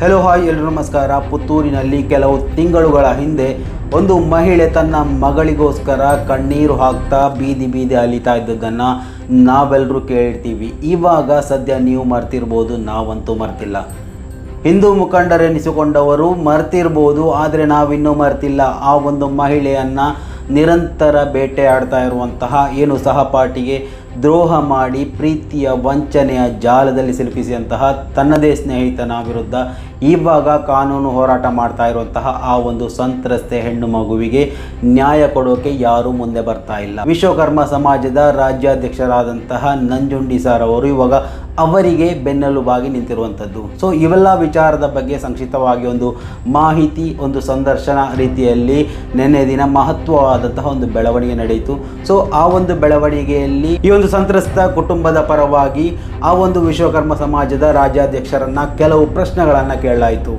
Hello hi ಎಲ್ಲರೂ ನಮಸ್ಕಾರ. ಪುತ್ತೂರಿನಲ್ಲಿ ಕೆಲವು ತಿಂಗಳುಗಳ ಹಿಂದೆ ಒಂದು ಮಹಿಳೆ ತನ್ನ ಮಗಳಿಗೋಸ್ಕರ ಕಣ್ಣೀರು ಹಾಕ್ತಾ ಬೀದಿ ಬೀದಿ ಅಲಿತಾ ಇದ್ದದ್ದನ್ನು ನಾವೆಲ್ಲರೂ ಕೇಳಿರ್ತೀವಿ. ಇವಾಗ ಸದ್ಯ ನೀವು ಮರ್ತಿರ್ಬೋದು, ನಾವಂತೂ ಮರ್ತಿಲ್ಲ. ಹಿಂದೂ ಮುಖಂಡರೆನಿಸಿಕೊಂಡವರು ಮರ್ತಿರ್ಬೋದು, ಆದರೆ ನಾವಿನ್ನೂ ಮರ್ತಿಲ್ಲ ಆ ಒಂದು ಮಹಿಳೆಯನ್ನು ನಿರಂತರ ಬೇಟೆಯಾಡ್ತಾ ಇರುವಂತಹ ಸಹಪಾಠಿಗೆ ದ್ರೋಹ ಮಾಡಿ ಪ್ರೀತಿಯ ವಂಚನೆಯ ಜಾಲದಲ್ಲಿ ಸಿಲುಕಿಸಿದಂತಹ ತನ್ನದೇ ಸ್ನೇಹಿತನ ವಿರುದ್ಧ ಇವಾಗ ಕಾನೂನು ಹೋರಾಟ ಮಾಡ್ತಾ ಇರುವಂತಹ ಆ ಒಂದು ಸಂತ್ರಸ್ತೆ ಹೆಣ್ಣು ಮಗುವಿಗೆ ನ್ಯಾಯ ಕೊಡೋಕೆ ಯಾರೂ ಮುಂದೆ ಬರ್ತಾ ಇಲ್ಲ. ವಿಶ್ವಕರ್ಮ ಸಮಾಜದ ರಾಜ್ಯಾಧ್ಯಕ್ಷರಾದಂತಹ ನಂಜುಂಡಿ ಸರ್ ಅವರು ಇವಾಗ ಅವರಿಗೆ ಬೆನ್ನೆಲುಬಾಗಿ ನಿಂತಿರುವಂಥದ್ದು. ಸೊ ಇವೆಲ್ಲ ವಿಚಾರದ ಬಗ್ಗೆ ಸಂಕ್ಷಿಪ್ತವಾಗಿ ಒಂದು ಮಾಹಿತಿ, ಒಂದು ಸಂದರ್ಶನ ರೀತಿಯಲ್ಲಿ ನಿನ್ನೆ ದಿನ ಮಹತ್ವವಾದಂತಹ ಒಂದು ಬೆಳವಣಿಗೆ ನಡೆಯಿತು. ಸೊ ಆ ಒಂದು ಬೆಳವಣಿಗೆಯಲ್ಲಿ ಈ ಒಂದು ಸಂತ್ರಸ್ತ ಕುಟುಂಬದ ಪರವಾಗಿ ಆ ಒಂದು ವಿಶ್ವಕರ್ಮ ಸಮಾಜದ ರಾಜ್ಯಾಧ್ಯಕ್ಷರನ್ನು ಕೆಲವು ಪ್ರಶ್ನೆಗಳನ್ನು ಕೇಳಲಾಯಿತು.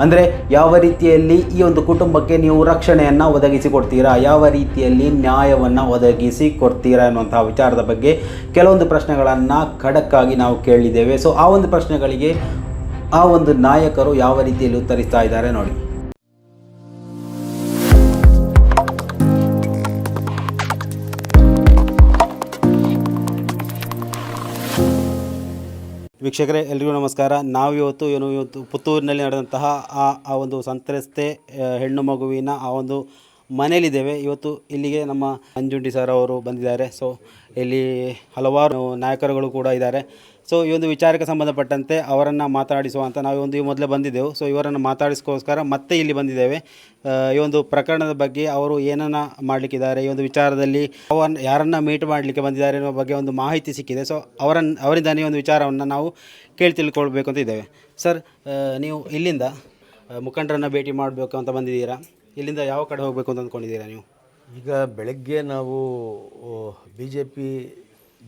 ಅಂದರೆ ಯಾವ ರೀತಿಯಲ್ಲಿ ಈ ಒಂದು ಕುಟುಂಬಕ್ಕೆ ನೀವು ರಕ್ಷಣೆಯನ್ನು ಒದಗಿಸಿಕೊಡ್ತೀರಾ, ಯಾವ ರೀತಿಯಲ್ಲಿ ನ್ಯಾಯವನ್ನು ಒದಗಿಸಿ ಕೊಡ್ತೀರಾ ಎನ್ನುವಂತಹ ವಿಚಾರದ ಬಗ್ಗೆ ಕೆಲವೊಂದು ಪ್ರಶ್ನೆಗಳನ್ನು ಖಡಕ್ಕಾಗಿ ನಾವು ಕೇಳಿದ್ದೇವೆ. ಸೊ ಆ ಒಂದು ಪ್ರಶ್ನೆಗಳಿಗೆ ಆ ಒಂದು ನಾಯಕರು ಯಾವ ರೀತಿಯಲ್ಲಿ ಉತ್ತರಿಸ್ತಾ ಇದ್ದಾರೆ ನೋಡಿ. ವೀಕ್ಷಕರೇ, ಎಲ್ರಿಗೂ ನಮಸ್ಕಾರ. ಇವತ್ತು ಪುತ್ತೂರಿನಲ್ಲಿ ನಡೆದಂತಹ ಆ ಒಂದು ಸಂತ್ರಸ್ತೆ ಹೆಣ್ಣು ಮಗುವಿನ ಆ ಒಂದು ಮನೆಯಲ್ಲಿದ್ದೇವೆ. ಇವತ್ತು ಇಲ್ಲಿಗೆ ನಮ್ಮ ನಂಜುಂಡಿ ಸರ್ ಅವರು ಬಂದಿದ್ದಾರೆ. ಸೊ ಇಲ್ಲಿ ಹಲವಾರು ನಾಯಕರುಗಳು ಕೂಡ ಇದ್ದಾರೆ. ಸೊ ಈ ಒಂದು ವಿಚಾರಕ್ಕೆ ಸಂಬಂಧಪಟ್ಟಂತೆ ಅವರನ್ನು ಮಾತಾಡಿಸುವಂಥ ನಾವು ಈ ಮೊದಲೇ ಬಂದಿದ್ದೆವು. ಸೊ ಇವರನ್ನು ಮಾತಾಡಿಸ್ಕೋಸ್ಕರ ಮತ್ತೆ ಇಲ್ಲಿ ಬಂದಿದ್ದೇವೆ. ಈ ಒಂದು ಪ್ರಕರಣದ ಬಗ್ಗೆ ಅವರು ಏನನ್ನು ಮಾಡಲಿಕ್ಕಿದ್ದಾರೆ, ಈ ಒಂದು ವಿಚಾರದಲ್ಲಿ ಯಾರನ್ನು ಮೀಟ್ ಮಾಡಲಿಕ್ಕೆ ಬಂದಿದ್ದಾರೆ ಅನ್ನೋ ಬಗ್ಗೆ ಒಂದು ಮಾಹಿತಿ ಸಿಕ್ಕಿದೆ. ಸೊ ಅವರಿಂದ ಈ ಒಂದು ವಿಚಾರವನ್ನು ನಾವು ತಿಳ್ಕೊಳ್ಬೇಕು ಅಂತ ಇದ್ದೇವೆ. ಸರ್, ನೀವು ಇಲ್ಲಿಂದ ಮುಖಂಡರನ್ನು ಭೇಟಿ ಮಾಡಬೇಕು ಅಂತ ಬಂದಿದ್ದೀರಾ. ಇಲ್ಲಿಂದ ಯಾವ ಕಡೆ ಹೋಗಬೇಕು ಅಂತ ಅಂದ್ಕೊಂಡಿದ್ದೀರಾ ನೀವು? ಈಗ ಬೆಳಗ್ಗೆ ನಾವು BJP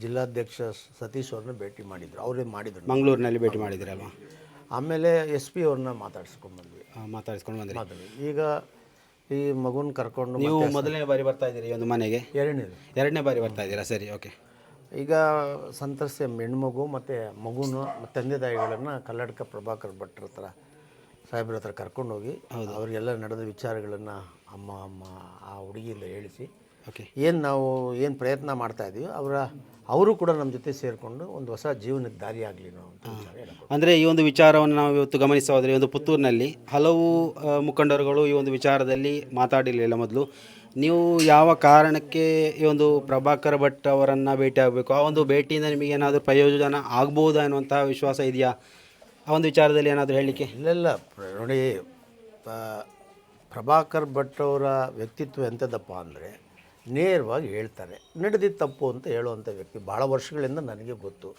ಜಿಲ್ಲಾಧ್ಯಕ್ಷ ಸತೀಶ್ ಅವ್ರನ್ನ ಭೇಟಿ ಮಾಡಿದ್ರು. ಅವರೇ ಮಾಡಿದ್ರು, ಮಂಗಳೂರಿನಲ್ಲಿ ಭೇಟಿ ಮಾಡಿದ್ರಲ್ವ. ಆಮೇಲೆ SP ಅವ್ರನ್ನ ಮಾತಾಡ್ಸ್ಕೊಂಡು ಬಂದ್ವಿ. ಈಗ ಈ ಮಗುನ ಕರ್ಕೊಂಡು ನೀವು ಮೊದಲನೇ ಬಾರಿ ಬರ್ತಾ ಇದ್ದೀರಿ ಈ ಒಂದು ಮನೆಗೆ? ಎರಡನೇ ಬಾರಿ ಬರ್ತಾ ಇದ್ದೀರಾ? ಸರಿ, ಓಕೆ. ಈಗ ಸಂತ್ರಸ್ತೆ ಹೆಣ್ಮಗು ಮತ್ತು ಮಗುನ ತಂದೆ ತಾಯಿಗಳನ್ನು ಕಲ್ಲಡ್ಕ ಪ್ರಭಾಕರ್ ಭಟ್ರ ಹತ್ರ ಸಾಹೇಬ್ರ ಹತ್ರ ಕರ್ಕೊಂಡೋಗಿ ಅವರಿಗೆಲ್ಲ ನಡೆದ ವಿಚಾರಗಳನ್ನು ಅಮ್ಮ ಆ ಹುಡುಗಿಯಿಂದ ಹೇಳಿಸಿ, ಓಕೆ, ಏನು ಪ್ರಯತ್ನ ಮಾಡ್ತಾಯಿದ್ದೀವಿ, ಅವರು ಕೂಡ ನಮ್ಮ ಜೊತೆ ಸೇರಿಕೊಂಡು ಒಂದು ಹೊಸ ಜೀವನಕ್ಕೆ ದಾರಿ ಆಗಲಿ ನಾವು ಅಂತ ವಿಚಾರ ಹೇಳೋದು. ಅಂದರೆ ಈ ಒಂದು ವಿಚಾರವನ್ನು ನಾವು ಇವತ್ತು ಗಮನಿಸೋದ್ರೆ ಒಂದು ಪುತ್ತೂರಿನಲ್ಲಿ ಹಲವು ಮುಖಂಡರುಗಳು ಈ ಒಂದು ವಿಚಾರದಲ್ಲಿ ಮಾತಾಡಿರಲಿಲ್ಲ. ಮೊದಲು ನೀವು ಯಾವ ಕಾರಣಕ್ಕೆ ಈ ಒಂದು ಪ್ರಭಾಕರ್ ಭಟ್ ಅವರನ್ನು ಭೇಟಿ ಆಗಬೇಕು, ಆ ಒಂದು ಭೇಟಿಯಿಂದ ನಿಮಗೆ ಏನಾದರೂ ಪ್ರಯೋಜನ ಆಗ್ಬೋದಾ ಅನ್ನುವಂತಹ ವಿಶ್ವಾಸ ಇದೆಯಾ? ಆ ಒಂದು ವಿಚಾರದಲ್ಲಿ ಏನಾದರೂ ಹೇಳಲಿಕ್ಕೆ? ಇಲ್ಲ ನೋಡಿ, ಪ್ರಭಾಕರ್ ಭಟ್ ಅವರ ವ್ಯಕ್ತಿತ್ವ ಎಂಥದ್ದಪ್ಪ ಅಂದರೆ ನೇರವಾಗಿ ಹೇಳ್ತಾರೆ, ನಡೆದಿದ್ದು ತಪ್ಪು ಅಂತ ಹೇಳುವಂಥ ವ್ಯಕ್ತಿ. ಭಾಳ ವರ್ಷಗಳಿಂದ ನನಗೆ ಗೊತ್ತು.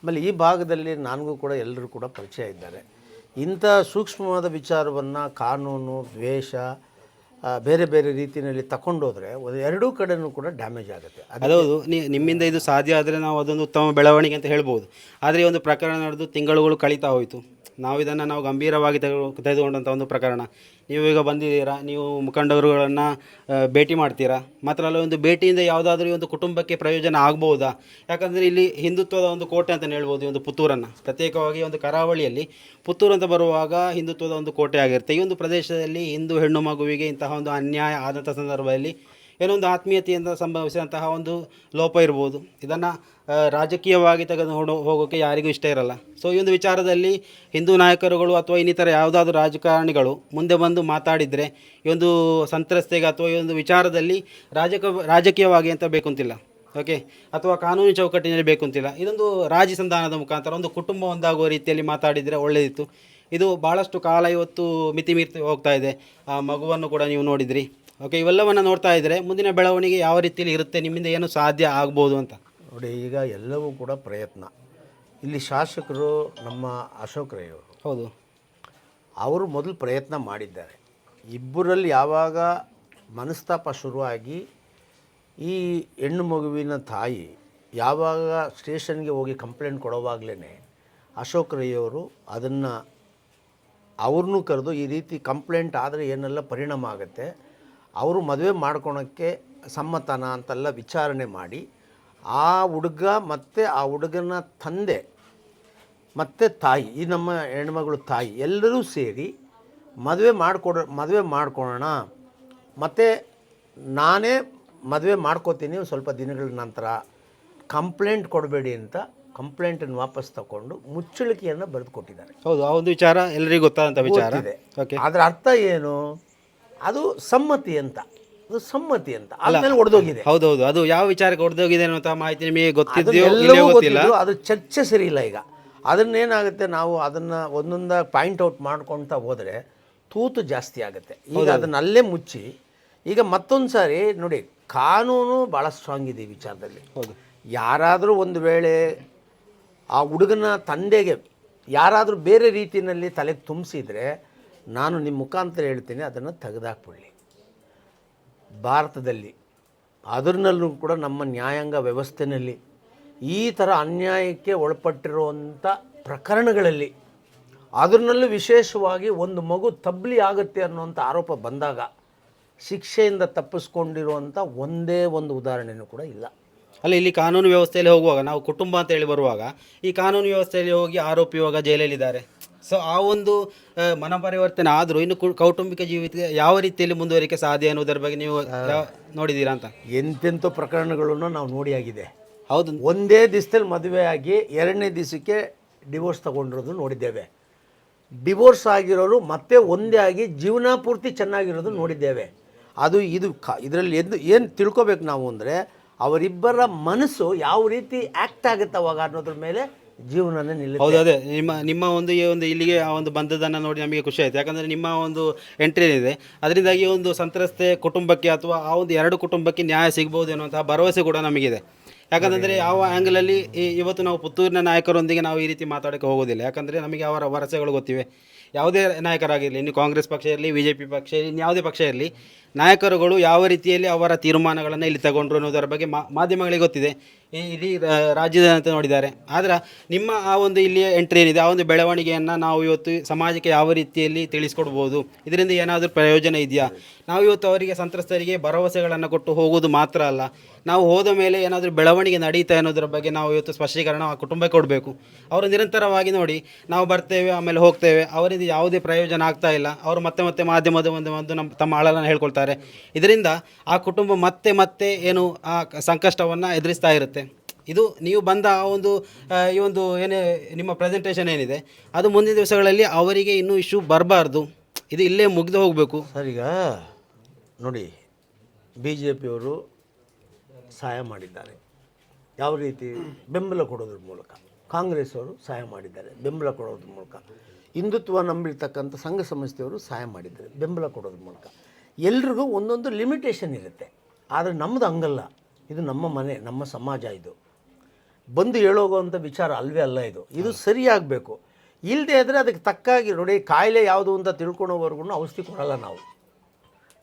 ಆಮೇಲೆ ಈ ಭಾಗದಲ್ಲಿ ನನಗೂ ಕೂಡ ಎಲ್ಲರೂ ಕೂಡ ಪರಿಚಯ ಇದ್ದಾರೆ. ಇಂಥ ಸೂಕ್ಷ್ಮವಾದ ವಿಚಾರವನ್ನು ಕಾನೂನು, ದ್ವೇಷ, ಬೇರೆ ಬೇರೆ ರೀತಿಯಲ್ಲಿ ತಗೊಂಡೋದ್ರೆ ಎರಡೂ ಕಡೆಯೂ ಕೂಡ ಡ್ಯಾಮೇಜ್ ಆಗುತ್ತೆ. ಅದೌದು, ನಿಮ್ಮಿಂದ ಇದು ಸಾಧ್ಯ ಆದರೆ ನಾವು ಅದೊಂದು ಉತ್ತಮ ಬೆಳವಣಿಗೆ ಅಂತ ಹೇಳ್ಬೋದು. ಆದರೆ ಈ ಒಂದು ಪ್ರಕರಣ ನಡೆದು ತಿಂಗಳುಗಳು ಕಳೀತಾ ಹೋಯಿತು. ನಾವು ಗಂಭೀರವಾಗಿ ತೆಗೆದುಕೊಂಡಂಥ ಒಂದು ಪ್ರಕರಣ. ನೀವು ಈಗ ಬಂದಿದ್ದೀರಾ, ನೀವು ಮುಖಂಡರುಗಳನ್ನು ಭೇಟಿ ಮಾಡ್ತೀರಾ. ಮಾತ್ರ ಅಲ್ಲ, ಒಂದು ಭೇಟಿಯಿಂದ ಯಾವುದಾದ್ರೂ ಒಂದು ಕುಟುಂಬಕ್ಕೆ ಪ್ರಯೋಜನ ಆಗ್ಬೋದಾ? ಯಾಕಂದರೆ ಇಲ್ಲಿ ಹಿಂದುತ್ವದ ಒಂದು ಕೋಟೆ ಅಂತಲೇ ಹೇಳ್ಬೋದು ಈ ಒಂದು ಪುತ್ತೂರನ್ನು. ಪ್ರತ್ಯೇಕವಾಗಿ ಒಂದು ಕರಾವಳಿಯಲ್ಲಿ ಪುತ್ತೂರು ಅಂತ ಬರುವಾಗ ಹಿಂದುತ್ವದ ಒಂದು ಕೋಟೆ ಆಗಿರುತ್ತೆ. ಈ ಒಂದು ಪ್ರದೇಶದಲ್ಲಿ ಹಿಂದೂ ಹೆಣ್ಣು ಮಗುವಿಗೆ ಇಂತಹ ಒಂದು ಅನ್ಯಾಯ ಆದಂಥ ಸಂದರ್ಭದಲ್ಲಿ ಏನೋ ಒಂದು ಆತ್ಮೀಯತೆಯಿಂದ ಸಂಭವಿಸಿದಂತಹ ಒಂದು ಲೋಪ ಇರ್ಬೋದು. ಇದನ್ನು ರಾಜಕೀಯವಾಗಿ ತೆಗೆದುಕೊಂಡು ಹೋಗೋಕ್ಕೆ ಯಾರಿಗೂ ಇಷ್ಟ ಇರಲ್ಲ. ಸೊ ಈ ಒಂದು ವಿಚಾರದಲ್ಲಿ ಹಿಂದೂ ನಾಯಕರುಗಳು ಅಥವಾ ಇನ್ನಿತರ ಯಾವುದಾದ್ರೂ ರಾಜಕಾರಣಿಗಳು ಮುಂದೆ ಬಂದು ಮಾತಾಡಿದರೆ ಈ ಒಂದು ಸಂತ್ರಸ್ತೆಗೆ ಅಥವಾ ಈ ಒಂದು ವಿಚಾರದಲ್ಲಿ ರಾಜಕೀಯವಾಗಿ ಅಂತ ಬೇಕು ಅಂತಿಲ್ಲ, ಓಕೆ, ಅಥವಾ ಕಾನೂನು ಚೌಕಟ್ಟಿನಲ್ಲಿ ಬೇಕು ಅಂತಿಲ್ಲ. ಇದೊಂದು ರಾಜಿ ಸಂಧಾನದ ಮುಖಾಂತರ ಒಂದು ಕುಟುಂಬ ಒಂದಾಗುವ ರೀತಿಯಲ್ಲಿ ಮಾತಾಡಿದರೆ ಒಳ್ಳೆಯದಿತ್ತು. ಇದು ಭಾಳಷ್ಟು ಕಾಲ ಇವತ್ತು ಮಿತಿ ಹೋಗ್ತಾ ಇದೆ. ಆ ಮಗುವನ್ನು ಕೂಡ ನೀವು ನೋಡಿದ್ರಿ, ಓಕೆ. ಇವೆಲ್ಲವನ್ನು ನೋಡ್ತಾ ಇದ್ದರೆ ಮುಂದಿನ ಬೆಳವಣಿಗೆ ಯಾವ ರೀತಿಯಲ್ಲಿ ಇರುತ್ತೆ, ನಿಮ್ಮಿಂದ ಏನು ಸಾಧ್ಯ ಆಗ್ಬೋದು ಅಂತ ನೋಡಿ. ಈಗ ಎಲ್ಲವೂ ಕೂಡ ಪ್ರಯತ್ನ. ಇಲ್ಲಿ ಶಾಸಕರು ನಮ್ಮ ಅಶೋಕ್ ರೈ ಅವರು, ಹೌದು, ಅವರು ಮೊದಲು ಪ್ರಯತ್ನ ಮಾಡಿದ್ದಾರೆ. ಇಬ್ಬರಲ್ಲಿ ಯಾವಾಗ ಮನಸ್ತಾಪ ಶುರುವಾಗಿ ಈ ಹೆಣ್ಣು ಮಗುವಿನ ತಾಯಿ ಯಾವಾಗ ಸ್ಟೇಷನ್ಗೆ ಹೋಗಿ ಕಂಪ್ಲೇಂಟ್ ಕೊಡೋವಾಗಲೇ ಅಶೋಕ್ ರೈ ಅವರು ಅವ್ರನ್ನೂ ಕರೆದು ಈ ರೀತಿ ಕಂಪ್ಲೇಂಟ್ ಆದರೆ ಏನೆಲ್ಲ ಪರಿಣಾಮ ಆಗುತ್ತೆ, ಅವರು ಮದುವೆ ಮಾಡ್ಕೊಳಕ್ಕೆ ಸಮ್ಮತನ ಅಂತೆಲ್ಲ ವಿಚಾರಣೆ ಮಾಡಿ ಆ ಹುಡುಗ ಮತ್ತು ಆ ಹುಡುಗನ ತಂದೆ ಮತ್ತು ತಾಯಿ, ಈ ನಮ್ಮ ಹೆಣ್ಮಗಳು ತಾಯಿ ಎಲ್ಲರೂ ಸೇರಿ ಮದುವೆ ಮಾಡ್ಕೊಳ್ಳೋಣ, ಮತ್ತು ನಾನೇ ಮದುವೆ ಮಾಡ್ಕೋತೀನಿ ಸ್ವಲ್ಪ ದಿನಗಳ ನಂತರ, ಕಂಪ್ಲೇಂಟ್ ಕೊಡಬೇಡಿ ಅಂತ ಕಂಪ್ಲೇಂಟನ್ನು ವಾಪಸ್ ತಗೊಂಡು ಮುಚ್ಚಳಿಕೆಯನ್ನು ಬರೆದು ಕೊಟ್ಟಿದ್ದಾರೆ. ಹೌದು, ಆ ಒಂದು ವಿಚಾರ ಎಲ್ಲರಿಗೂ ಗೊತ್ತಾದಂಥ ವಿಚಾರ ಇದೆ. ಓಕೆ, ಅದರ ಅರ್ಥ ಏನು? ಅದು ಸಮ್ಮತಿ ಅಂತ, ಆದ್ಮೇಲೆ ಒಡೆದೋಗಿದೆ. ಹೌದೌದು, ಅದು ಯಾವ ವಿಚಾರಕ್ಕೆ ಹೊಡೆದೋಗಿದೆ ಅನ್ನೋ ಮಾಹಿತಿ ನಿಮಗೆ ಗೊತ್ತಿದೆಯೋ ಎಲ್ಲವೂ ಗೊತ್ತಿಲ್ಲ. ಗೊತ್ತಿದ್ದು ಅದು ಚರ್ಚೆ ಸರಿ ಇಲ್ಲ. ಈಗ ಅದನ್ನೇನಾಗುತ್ತೆ, ನಾವು ಅದನ್ನು ಒಂದೊಂದಾಗಿ ಪಾಯಿಂಟ್ ಔಟ್ ಮಾಡ್ಕೊಳ್ತಾ ಹೋದರೆ ತೂತು ಜಾಸ್ತಿ ಆಗುತ್ತೆ. ಈಗ ಅದನ್ನ ಅಲ್ಲೇ ಮುಚ್ಚಿ, ಈಗ ಮತ್ತೊಂದು ಸಾರಿ ನೋಡಿ, ಕಾನೂನು ಭಾಳ ಸ್ಟ್ರಾಂಗ್ ಇದೆ ಈ ವಿಚಾರದಲ್ಲಿ. ಹೌದು, ಯಾರಾದರೂ ಒಂದು ವೇಳೆ ಆ ಹುಡುಗನ ತಂದೆಗೆ ಯಾರಾದರೂ ಬೇರೆ ರೀತಿಯಲ್ಲಿ ತಲೆಗೆ ತುಂಬಿಸಿದರೆ, ನಾನು ನಿಮ್ಮ ಮುಖಾಂತರ ಹೇಳ್ತೀನಿ, ಅದನ್ನು ತೆಗೆದಾಕ್ಬಿಡಲಿ. ಭಾರತದಲ್ಲಿ ಅದರಲ್ಲೂ ಕೂಡ ನಮ್ಮ ನ್ಯಾಯಾಂಗ ವ್ಯವಸ್ಥೆಯಲ್ಲಿ ಈ ಥರ ಅನ್ಯಾಯಕ್ಕೆ ಒಳಪಟ್ಟಿರುವಂಥ ಪ್ರಕರಣಗಳಲ್ಲಿ, ಅದರಲ್ಲೂ ವಿಶೇಷವಾಗಿ ಒಂದು ಮಗು ತಬ್ಲಿ ಆಗುತ್ತೆ ಅನ್ನುವಂಥ ಆರೋಪ ಬಂದಾಗ ಶಿಕ್ಷೆಯಿಂದ ತಪ್ಪಿಸ್ಕೊಂಡಿರುವಂಥ ಒಂದೇ ಒಂದು ಉದಾಹರಣೆಯೂ ಕೂಡ ಇಲ್ಲ. ಅಲ್ಲ, ಇಲ್ಲಿ ಕಾನೂನು ವ್ಯವಸ್ಥೆಯಲ್ಲಿ ಹೋಗುವಾಗ ನಾವು ಕುಟುಂಬ ಅಂತ ಹೇಳಿ ಬರುವಾಗ ಈ ಕಾನೂನು ವ್ಯವಸ್ಥೆಯಲ್ಲಿ ಹೋಗಿ ಆರೋಪಿ ಇವಾಗ ಜೈಲಲ್ಲಿದ್ದಾರೆ. ಸೊ ಆ ಒಂದು ಮನಪರಿವರ್ತನೆ ಆದರೂ ಇನ್ನು ಕೌಟುಂಬಿಕ ಜೀವಿತ ಯಾವ ರೀತಿಯಲ್ಲಿ ಮುಂದುವರಿಕೆ ಸಾಧ್ಯ ಅನ್ನೋದರ ಬಗ್ಗೆ ನೀವು ನೋಡಿದ್ದೀರಾ ಅಂತ? ಎಂತೆಂಥ ಪ್ರಕರಣಗಳನ್ನು ನಾವು ನೋಡಿ ಆಗಿದೆ. ಹೌದು, ಒಂದೇ ದಿವಸದಲ್ಲಿ ಮದುವೆ ಆಗಿ 2ನೇ ದಿವಸಕ್ಕೆ ಡಿವೋರ್ಸ್ ತಗೊಂಡಿರೋದು ನೋಡಿದ್ದೇವೆ. ಡಿವೋರ್ಸ್ ಆಗಿರೋರು ಮತ್ತೆ ಒಂದೇ ಆಗಿ ಜೀವನ ಪೂರ್ತಿ ಚೆನ್ನಾಗಿರೋದು ನೋಡಿದ್ದೇವೆ. ಅದು ಇದರಲ್ಲಿ ಏನು ತಿಳ್ಕೊಬೇಕು ನಾವು ಅಂದರೆ, ಅವರಿಬ್ಬರ ಮನಸ್ಸು ಯಾವ ರೀತಿ ಆ್ಯಕ್ಟ್ ಆಗುತ್ತೆ ಅವಾಗ ಅನ್ನೋದ್ರ ಮೇಲೆ ಜೀವನನೇ ನಿಲ್ಲುತ್ತೆ. ಹೌದು, ಅದೇ ನಿಮ್ಮ ಒಂದು ಈ ಒಂದು ಇಲ್ಲಿಗೆ ಆ ಒಂದು ಬಂದದನ್ನು ನೋಡಿ ನಮಗೆ ಖುಷಿ ಆಯಿತು. ಯಾಕಂದರೆ ನಿಮ್ಮ ಒಂದು ಎಂಟ್ರಿ ಏನಿದೆ ಅದರಿಂದಾಗಿ ಒಂದು ಸಂತ್ರಸ್ತೆ ಕುಟುಂಬಕ್ಕೆ ಅಥವಾ ಆ ಒಂದು 2 ಕುಟುಂಬಕ್ಕೆ ನ್ಯಾಯ ಸಿಗ್ಬೋದು ಅನ್ನುವಂತಹ ಭರವಸೆ ಕೂಡ ನಮಗಿದೆ. ಯಾಕಂದರೆ ಯಾವ ಆ್ಯಂಗಲಲ್ಲಿ ಇವತ್ತು ನಾವು ಪುತ್ತೂರಿನ ನಾಯಕರೊಂದಿಗೆ ನಾವು ಈ ರೀತಿ ಮಾತಾಡೋಕ್ಕೆ ಹೋಗೋದಿಲ್ಲ. ಯಾಕಂದರೆ ನಮಗೆ ಅವರ ವರಸೆಗಳು ಗೊತ್ತಿವೆ. ಯಾವುದೇ ನಾಯಕರಾಗಿರಲಿ, ಇನ್ನು ಕಾಂಗ್ರೆಸ್ ಪಕ್ಷ ಇರಲಿ, BJP ಪಕ್ಷ ಇರಲಿ, ಇನ್ಯಾವುದೇ ಪಕ್ಷ ಇರಲಿ, ನಾಯಕರುಗಳು ಯಾವ ರೀತಿಯಲ್ಲಿ ಅವರ ತೀರ್ಮಾನಗಳನ್ನು ಇಲ್ಲಿ ತಗೊಂಡ್ರು ಅನ್ನೋದರ ಬಗ್ಗೆ ಮಾಧ್ಯಮಗಳಿಗೆ ಗೊತ್ತಿದೆ, ಇಡೀ ರಾಜ್ಯದ ಅಂತ ನೋಡಿದ್ದಾರೆ. ಆದರೆ ನಿಮ್ಮ ಆ ಒಂದು ಇಲ್ಲಿಯ ಎಂಟ್ರಿ ಏನಿದೆ, ಆ ಒಂದು ಬೆಳವಣಿಗೆಯನ್ನು ನಾವು ಇವತ್ತು ಸಮಾಜಕ್ಕೆ ಯಾವ ರೀತಿಯಲ್ಲಿ ತಿಳಿಸ್ಕೊಡ್ಬೋದು, ಇದರಿಂದ ಏನಾದರೂ ಪ್ರಯೋಜನ ಇದೆಯಾ? ನಾವು ಇವತ್ತು ಅವರಿಗೆ ಸಂತ್ರಸ್ತರಿಗೆ ಭರವಸೆಗಳನ್ನು ಕೊಟ್ಟು ಹೋಗೋದು ಮಾತ್ರ ಅಲ್ಲ, ನಾವು ಹೋದ ಮೇಲೆ ಏನಾದರೂ ಬೆಳವಣಿಗೆ ನಡೀತಾ ಅನ್ನೋದ್ರ ಬಗ್ಗೆ ನಾವು ಇವತ್ತು ಸ್ಪಷ್ಟೀಕರಣ ಆ ಕುಟುಂಬಕ್ಕೆ ಕೊಡಬೇಕು. ಅವರು ನಿರಂತರವಾಗಿ ನೋಡಿ, ನಾವು ಬರ್ತೇವೆ ಆಮೇಲೆ ಹೋಗ್ತೇವೆ, ಅವರಿಂದ ಯಾವುದೇ ಪ್ರಯೋಜನ ಆಗ್ತಾ ಇಲ್ಲ, ಅವರು ಮತ್ತೆ ಮಾಧ್ಯಮದ ಒಂದು ತಮ್ಮ ಆಳನ್ನು ಹೇಳ್ಕೊಳ್ತಾರೆ. ಇದರಿಂದ ಆ ಕುಟುಂಬ ಮತ್ತೆ ಏನು ಆ ಸಂಕಷ್ಟವನ್ನು ಎದುರಿಸ್ತಾ ಇರುತ್ತೆ. ಇದು ನೀವು ಬಂದ ಆ ಒಂದು ಈ ಒಂದು ಏನೇ ನಿಮ್ಮ ಪ್ರೆಸೆಂಟೇಷನ್ ಏನಿದೆ ಅದು ಮುಂದಿನ ದಿವಸಗಳಲ್ಲಿ ಅವರಿಗೆ ಇನ್ನೂ ಇಶ್ಯೂ ಬರಬಾರ್ದು, ಇದು ಇಲ್ಲೇ ಮುಗಿದು ಹೋಗಬೇಕು. ಸರ್, ಈಗ ನೋಡಿ, BJPಯವರು ಸಹಾಯ ಮಾಡಿದ್ದಾರೆ, ಯಾವ ರೀತಿ ಬೆಂಬಲ ಕೊಡೋದ್ರ ಮೂಲಕ. ಕಾಂಗ್ರೆಸ್ ಅವರು ಸಹಾಯ ಮಾಡಿದ್ದಾರೆ, ಬೆಂಬಲ ಕೊಡೋದ್ರ ಮೂಲಕ. ಹಿಂದುತ್ವ ನಂಬಿರ್ತಕ್ಕಂಥ ಸಂಘ ಸಂಸ್ಥೆಯವರು ಸಹಾಯ ಮಾಡಿದ್ದಾರೆ, ಬೆಂಬಲ ಕೊಡೋದ್ರ ಮೂಲಕ. ಎಲ್ರಿಗೂ ಒಂದೊಂದು ಲಿಮಿಟೇಷನ್ ಇರುತ್ತೆ. ಆದರೆ ನಮ್ಮದು ಹಂಗಲ್ಲ. ಇದು ನಮ್ಮ ಮನೆ, ನಮ್ಮ ಸಮಾಜ. ಇದು ಬಂದು ಹೇಳೋಗೋವಂಥ ವಿಚಾರ ಅಲ್ವೇ ಅಲ್ಲ. ಇದು ಸರಿಯಾಗಬೇಕು. ಇಲ್ಲದೆ ಇದ್ದರೆ ಅದಕ್ಕೆ ತಕ್ಕಾಗಿ ನೋಡಿ, ಕಾಯಿಲೆ ಯಾವುದು ಅಂತ ತಿಳ್ಕೊಳೋವರೆಗೂ ಔಷಧಿ ಕೊಡಲ್ಲ ನಾವು.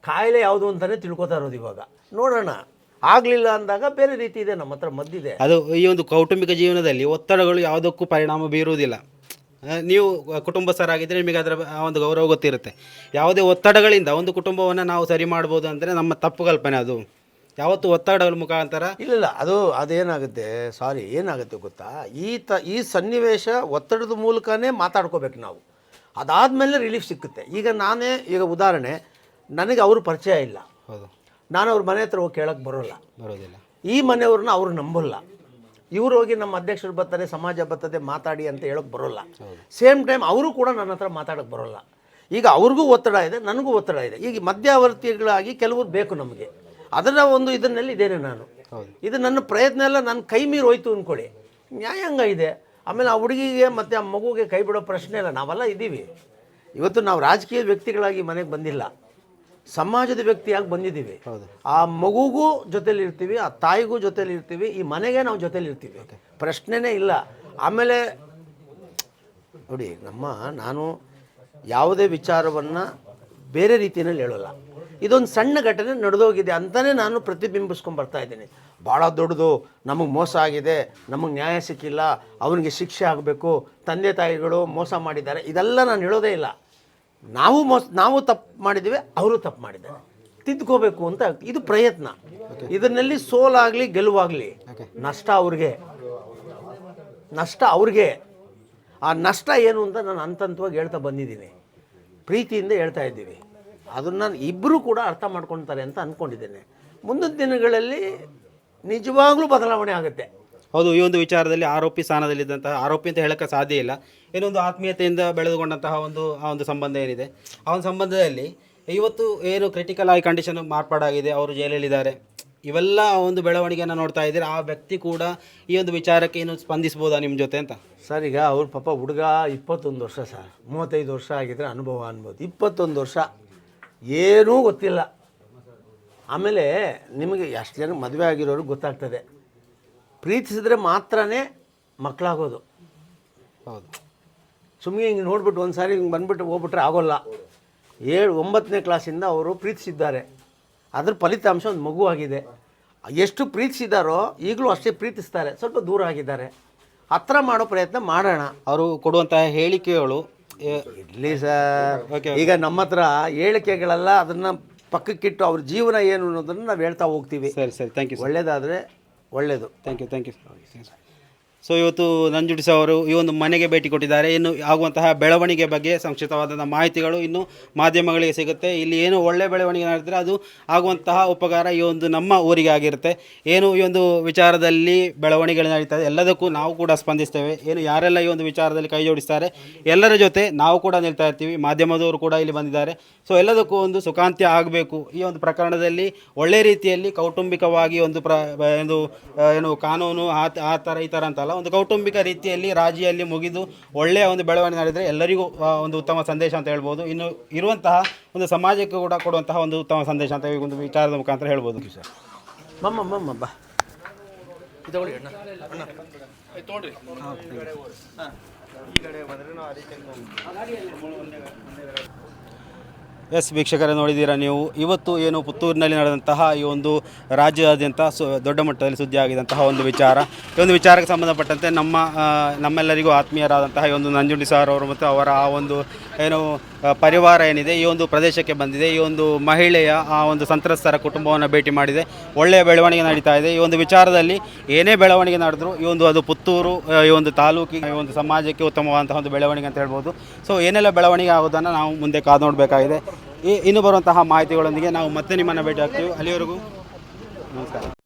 ಕಾಯಿಲೆ ಯಾವುದು ಅಂತಲೇ ತಿಳ್ಕೊತಾ ಇರೋದು. ಇವಾಗ ನೋಡೋಣ, ಆಗಲಿಲ್ಲ ಅಂದಾಗ ಬೇರೆ ರೀತಿ ಇದೆ, ನಮ್ಮ ಹತ್ರ ಮದ್ದಿದೆ. ಅದು ಈ ಒಂದು ಕೌಟುಂಬಿಕ ಜೀವನದಲ್ಲಿ ಒತ್ತಡಗಳು ಯಾವುದಕ್ಕೂ ಪರಿಣಾಮ ಬೀರುವುದಿಲ್ಲ. ನೀವು ಕುಟುಂಬಸ್ಥರಾಗಿದ್ದರೆ ನಿಮಗೆ ಅದರ ಆ ಒಂದು ಗೌರವ ಗೊತ್ತಿರುತ್ತೆ. ಯಾವುದೇ ಒತ್ತಡಗಳಿಂದ ಒಂದು ಕುಟುಂಬವನ್ನು ನಾವು ಸರಿ ಮಾಡ್ಬೋದು ಅಂದರೆ ನಮ್ಮ ತಪ್ಪು ಕಲ್ಪನೆ. ಅದು ಯಾವತ್ತು ಒತ್ತಡಗಳ ಮುಖಾಂತರ ಇಲ್ಲ, ಅದೇನಾಗುತ್ತೆ, ಏನಾಗುತ್ತೆ ಗೊತ್ತಾ, ಈ ಸನ್ನಿವೇಶ ಒತ್ತಡದ ಮೂಲಕನೇ ಮಾತಾಡ್ಕೋಬೇಕು ನಾವು. ಅದಾದಮೇಲೆ ರಿಲೀಫ್ ಸಿಕ್ಕುತ್ತೆ. ಈಗ ಉದಾಹರಣೆ, ನನಗೆ ಅವರು ಪರಿಚಯ ಇಲ್ಲ. ಹೌದು, ನಾನು ಅವ್ರ ಮನೆ ಹತ್ರ ಹೋಗಿ ಕೇಳೋಕ್ಕೆ ಬರೋದಿಲ್ಲ. ಈ ಮನೆಯವ್ರನ್ನ ಅವ್ರು ನಂಬಲ್ಲ. ಇವ್ರು ಹೋಗಿ ನಮ್ಮ ಅಧ್ಯಕ್ಷರು ಬರ್ತಾರೆ, ಸಮಾಜ ಬರ್ತದೆ, ಮಾತಾಡಿ ಅಂತ ಹೇಳೋಕ್ಕೆ ಬರೋಲ್ಲ. ಸೇಮ್ ಟೈಮ್ ಅವರು ಕೂಡ ನನ್ನ ಹತ್ರ ಮಾತಾಡೋಕ್ಕೆ ಬರೋಲ್ಲ. ಈಗ ಅವ್ರಿಗೂ ಒತ್ತಡ ಇದೆ, ನನಗೂ ಒತ್ತಡ ಇದೆ. ಈಗ ಮಧ್ಯವರ್ತಿಗಳಾಗಿ ಕೆಲವರು ಬೇಕು ನಮಗೆ. ಅದರ ಒಂದು ಇದನ್ನಲ್ಲಿ ಇದ್ದೇನೆ ನಾನು. ಇದು ನನ್ನ ಪ್ರಯತ್ನ ಎಲ್ಲ ನನ್ನ ಕೈ ಮೀರಿ ಹೋಯ್ತು ಅಂದ್ಕೊಳ್ಳಿ, ನ್ಯಾಯಾಂಗ ಇದೆ. ಆಮೇಲೆ ಆ ಹುಡುಗಿಗೆ ಮತ್ತು ಆ ಮಗುಗೆ ಕೈ ಬಿಡೋ ಪ್ರಶ್ನೆ ಇಲ್ಲ. ನಾವೆಲ್ಲ ಇದ್ದೀವಿ. ಇವತ್ತು ನಾವು ರಾಜಕೀಯ ವ್ಯಕ್ತಿಗಳಾಗಿ ಮನೆಗೆ ಬಂದಿಲ್ಲ, ಸಮಾಜದ ವ್ಯಕ್ತಿಯಾಗಿ ಬಂದಿದ್ದೀವಿ. ಆ ಮಗುಗೂ ಜೊತೇಲಿ ಇರ್ತೀವಿ, ಆ ತಾಯಿಗೂ ಜೊತೇಲಿ ಇರ್ತೀವಿ, ಈ ಮನೆಗೆ ನಾವು ಜೊತೇಲಿ ಇರ್ತೀವಿ, ಪ್ರಶ್ನೆನೇ ಇಲ್ಲ. ಆಮೇಲೆ ನೋಡಿ, ನಾನು ಯಾವುದೇ ವಿಚಾರವನ್ನು ಬೇರೆ ರೀತಿಯಲ್ಲಿ ಹೇಳೋಲ್ಲ. ಇದೊಂದು ಸಣ್ಣ ಘಟನೆ ನಡೆದೋಗಿದೆ ಅಂತಲೇ ನಾನು ಪ್ರತಿಬಿಂಬಿಸ್ಕೊಂಡು ಬರ್ತಾ ಇದ್ದೀನಿ. ಭಾಳ ದೊಡ್ಡದು, ನಮಗೆ ಮೋಸ ಆಗಿದೆ, ನಮಗೆ ನ್ಯಾಯ ಸಿಕ್ಕಿಲ್ಲ, ಅವನಿಗೆ ಶಿಕ್ಷೆ ಆಗಬೇಕು, ತಂದೆ ತಾಯಿಗಳು ಮೋಸ ಮಾಡಿದ್ದಾರೆ, ಇದೆಲ್ಲ ನಾನು ಹೇಳೋದೇ ಇಲ್ಲ. ನಾವು ತಪ್ಪು ಮಾಡಿದ್ದೀವಿ, ಅವರು ತಪ್ಪು ಮಾಡಿದ್ದಾರೆ, ತಿದ್ದುಕೋಬೇಕು ಅಂತ. ಇದು ಪ್ರಯತ್ನ. ಇದನ್ನಲ್ಲಿ ಸೋಲಾಗಲಿ ಗೆಲುವಾಗಲಿ ನಷ್ಟ ಅವ್ರಿಗೆ. ಆ ನಷ್ಟ ಏನು ಅಂತ ನಾನು ಹಂತವಾಗಿ ಹೇಳ್ತಾ ಬಂದಿದ್ದೀನಿ, ಪ್ರೀತಿಯಿಂದ ಹೇಳ್ತಾ ಇದ್ದೀವಿ. ಅದನ್ನು ಇಬ್ಬರೂ ಕೂಡ ಅರ್ಥ ಮಾಡ್ಕೊಳ್ತಾರೆ ಅಂತ ಅಂದ್ಕೊಂಡಿದ್ದೇನೆ. ಮುಂದಿನ ದಿನಗಳಲ್ಲಿ ನಿಜವಾಗ್ಲೂ ಬದಲಾವಣೆ ಆಗುತ್ತೆ. ಹೌದು, ಈ ಒಂದು ವಿಚಾರದಲ್ಲಿ ಆರೋಪಿ ಸ್ಥಾನದಲ್ಲಿದ್ದಂತಹ, ಆರೋಪಿ ಅಂತ ಹೇಳೋಕ್ಕೆ ಸಾಧ್ಯ ಇಲ್ಲ, ಏನೊಂದು ಆತ್ಮೀಯತೆಯಿಂದ ಬೆಳೆದುಕೊಂಡಂತಹ ಆ ಒಂದು ಸಂಬಂಧ ಏನಿದೆ, ಆ ಒಂದು ಸಂಬಂಧದಲ್ಲಿ ಇವತ್ತು ಏನು ಕ್ರಿಟಿಕಲ್ ಆಗಿ ಕಂಡೀಷನ್ ಮಾರ್ಪಾಡಾಗಿದೆ, ಅವರು ಜೈಲಲ್ಲಿದ್ದಾರೆ, ಇವೆಲ್ಲ ಒಂದು ಬೆಳವಣಿಗೆಯನ್ನು ನೋಡ್ತಾ ಇದ್ದೀರಿ. ಆ ವ್ಯಕ್ತಿ ಕೂಡ ಈ ಒಂದು ವಿಚಾರಕ್ಕೆ ಏನು ಸ್ಪಂದಿಸ್ಬೋದಾ ನಿಮ್ಮ ಜೊತೆ ಅಂತ? ಸರ್, ಈಗ ಅವ್ರ ಪಾಪ ಹುಡುಗ 21 ವರ್ಷ ಸರ್, 35 ವರ್ಷ ಆಗಿದ್ರೆ ಅನುಭವ ಅನ್ಬೋದು. 21 ವರ್ಷ ಏನೂ ಗೊತ್ತಿಲ್ಲ. ಆಮೇಲೆ ನಿಮಗೆ ಎಷ್ಟು ಜನ ಮದುವೆ ಆಗಿರೋರು ಗೊತ್ತಾಗ್ತದೆ, ಪ್ರೀತಿಸಿದ್ರೆ ಮಾತ್ರನೇ ಮಕ್ಕಳಾಗೋದು. ಹೌದು, ಸುಮ್ಮನೆ ಹಿಂಗೆ ನೋಡ್ಬಿಟ್ಟು ಒಂದು ಸಾರಿ ಹಿಂಗೆ ಬಂದುಬಿಟ್ಟು ಹೋಗ್ಬಿಟ್ರೆ ಆಗೋಲ್ಲ. 9ನೇ ಕ್ಲಾಸಿಂದ ಅವರು ಪ್ರೀತಿಸಿದ್ದಾರೆ, ಅದ್ರ ಫಲಿತಾಂಶ ಒಂದು ಮಗು ಆಗಿದೆ. ಎಷ್ಟು ಪ್ರೀತಿಸಿದಾರೋ ಈಗಲೂ ಅಷ್ಟೇ ಪ್ರೀತಿಸ್ತಾರೆ, ಸ್ವಲ್ಪ ದೂರ ಆಗಿದ್ದಾರೆ. ಹತ್ರ ಮಾಡೋ ಪ್ರಯತ್ನ ಮಾಡೋಣ. ಅವರು ಕೊಡುವಂತಹ ಹೇಳಿಕೆಗಳು ಇರಲಿ ಸರ್. ಈಗ ನಮ್ಮ ಹತ್ರ ಹೇಳಿಕೆಗಳೆಲ್ಲ ಅದನ್ನು ಪಕ್ಕಕ್ಕಿಟ್ಟು ಅವ್ರ ಜೀವನ ಏನು ಅನ್ನೋದನ್ನು ನಾವು ಹೇಳ್ತಾ ಹೋಗ್ತೀವಿ. ಸರಿ ಸರಿ, ಥ್ಯಾಂಕ್ ಯು. ಒಳ್ಳೇದಾದರೆ ಒಳ್ಳೆಯದು. Thank you. ಸೊ ಇವತ್ತು ನಂಜುಂಡಿ ಸರ್ ಅವರು ಈ ಒಂದು ಮನೆಗೆ ಭೇಟಿ ಕೊಟ್ಟಿದ್ದಾರೆ. ಇನ್ನು ಆಗುವಂತಹ ಬೆಳವಣಿಗೆ ಬಗ್ಗೆ ಸಂಕ್ಷಿಪ್ತವಾದಂಥ ಮಾಹಿತಿಗಳು ಇನ್ನು ಮಾಧ್ಯಮಗಳಿಗೆ ಸಿಗುತ್ತೆ. ಇಲ್ಲಿ ಏನು ಒಳ್ಳೆ ಬೆಳವಣಿಗೆ ನಡೆದರೆ ಅದು ಆಗುವಂತಹ ಉಪಕಾರ ಈ ಒಂದು ನಮ್ಮ ಊರಿಗೆ ಆಗಿರುತ್ತೆ. ಏನು ಈ ಒಂದು ವಿಚಾರದಲ್ಲಿ ಬೆಳವಣಿಗೆ ನಡೀತದೆ, ಎಲ್ಲದಕ್ಕೂ ನಾವು ಕೂಡ ಸ್ಪಂದಿಸ್ತೇವೆ. ಏನು ಯಾರೆಲ್ಲ ಈ ಒಂದು ವಿಚಾರದಲ್ಲಿ ಕೈ ಜೋಡಿಸ್ತಾರೆ ಎಲ್ಲರ ಜೊತೆ ನಾವು ಕೂಡ ನಿಲ್ತಾ ಇರ್ತೀವಿ. ಮಾಧ್ಯಮದವರು ಕೂಡ ಇಲ್ಲಿ ಬಂದಿದ್ದಾರೆ. ಸೊ ಎಲ್ಲದಕ್ಕೂ ಒಂದು ಸುಖಾಂತ್ಯ ಆಗಬೇಕು. ಈ ಒಂದು ಪ್ರಕರಣದಲ್ಲಿ ಒಳ್ಳೆ ರೀತಿಯಲ್ಲಿ ಕೌಟುಂಬಿಕವಾಗಿ ಒಂದು ಏನು ಕಾನೂನು ಆ ಥರ ಈ ಥರ ಅಂತಲ್ಲ, ಒಂದು ಕೌಟುಂಬಿಕ ರೀತಿಯಲ್ಲಿ ರಾಜಿಯಲ್ಲಿ ಮುಗಿದು ಒಳ್ಳೆಯ ಒಂದು ಬೆಳವಣಿಗೆ ನಡೆದರೆ ಎಲ್ಲರಿಗೂ ಒಂದು ಉತ್ತಮ ಸಂದೇಶ ಅಂತ ಹೇಳ್ಬೋದು. ಇನ್ನು ಇರುವಂತಹ ಒಂದು ಸಮಾಜಕ್ಕೆ ಕೂಡ ಕೊಡುವಂತಹ ಒಂದು ಉತ್ತಮ ಸಂದೇಶ ಅಂತ ಈ ಒಂದು ವಿಚಾರದ ಮುಖಾಂತರ ಹೇಳ್ಬೋದು. ಸರ್, ಮಮ್ಮ ಬಾ ತಗೊಳ್ಳಿ ಅಣ್ಣ. ಎಸ್ ವೀಕ್ಷಕರೇ, ನೋಡಿದ್ದೀರಾ ನೀವು. ಇವತ್ತು ಏನು ಪುತ್ತೂರಿನಲ್ಲಿ ನಡೆದಂತಹ ಈ ಒಂದು ರಾಜ್ಯಾದ್ಯಂತ ದೊಡ್ಡ ಮಟ್ಟದಲ್ಲಿ ಸುದ್ದಿ ಆಗಿದಂತಹ ಒಂದು ವಿಚಾರ, ಈ ಒಂದು ವಿಚಾರಕ್ಕೆ ಸಂಬಂಧಪಟ್ಟಂತೆ ನಮ್ಮೆಲ್ಲರಿಗೂ ಆತ್ಮೀಯರಾದಂತಹ ಈ ಒಂದು ನಂಜುಂಡಿ ಸರ್ ಅವರು ಮತ್ತು ಅವರ ಆ ಒಂದು ಏನು ಪರಿವಾರ ಏನಿದೆ ಈ ಒಂದು ಪ್ರದೇಶಕ್ಕೆ ಬಂದಿದೆ. ಈ ಒಂದು ಮಹಿಳೆಯ ಆ ಒಂದು ಸಂತ್ರಸ್ತರ ಕುಟುಂಬವನ್ನು ಭೇಟಿ ಮಾಡಿದೆ. ಒಳ್ಳೆಯ ಬೆಳವಣಿಗೆ ನಡೀತಾ ಇದೆ. ಈ ಒಂದು ವಿಚಾರದಲ್ಲಿ ಏನೇ ಬೆಳವಣಿಗೆ ನಡೆದರೂ ಈ ಒಂದು ಅದು ಪುತ್ತೂರು ಈ ಒಂದು ತಾಲೂಕಿಗೆ ಈ ಒಂದು ಸಮಾಜಕ್ಕೆ ಉತ್ತಮವಾದಂತಹ ಒಂದು ಬೆಳವಣಿಗೆ ಅಂತ ಹೇಳ್ಬೋದು. ಸೊ ಏನೆಲ್ಲ ಬೆಳವಣಿಗೆ ಆಗೋದನ್ನು ನಾವು ಮುಂದೆ ಕಾದು ನೋಡಬೇಕಾಗಿದೆ. ಇನ್ನು ಬರುವಂತಹ ಮಾಹಿತಿಗಳೊಂದಿಗೆ ನಾವು ಮತ್ತೆ ನಿಮ್ಮನ್ನು ಭೇಟಿ ಆಗ್ತೀವಿ. ಅಲ್ಲಿವರೆಗೂ ನಮಸ್ಕಾರ.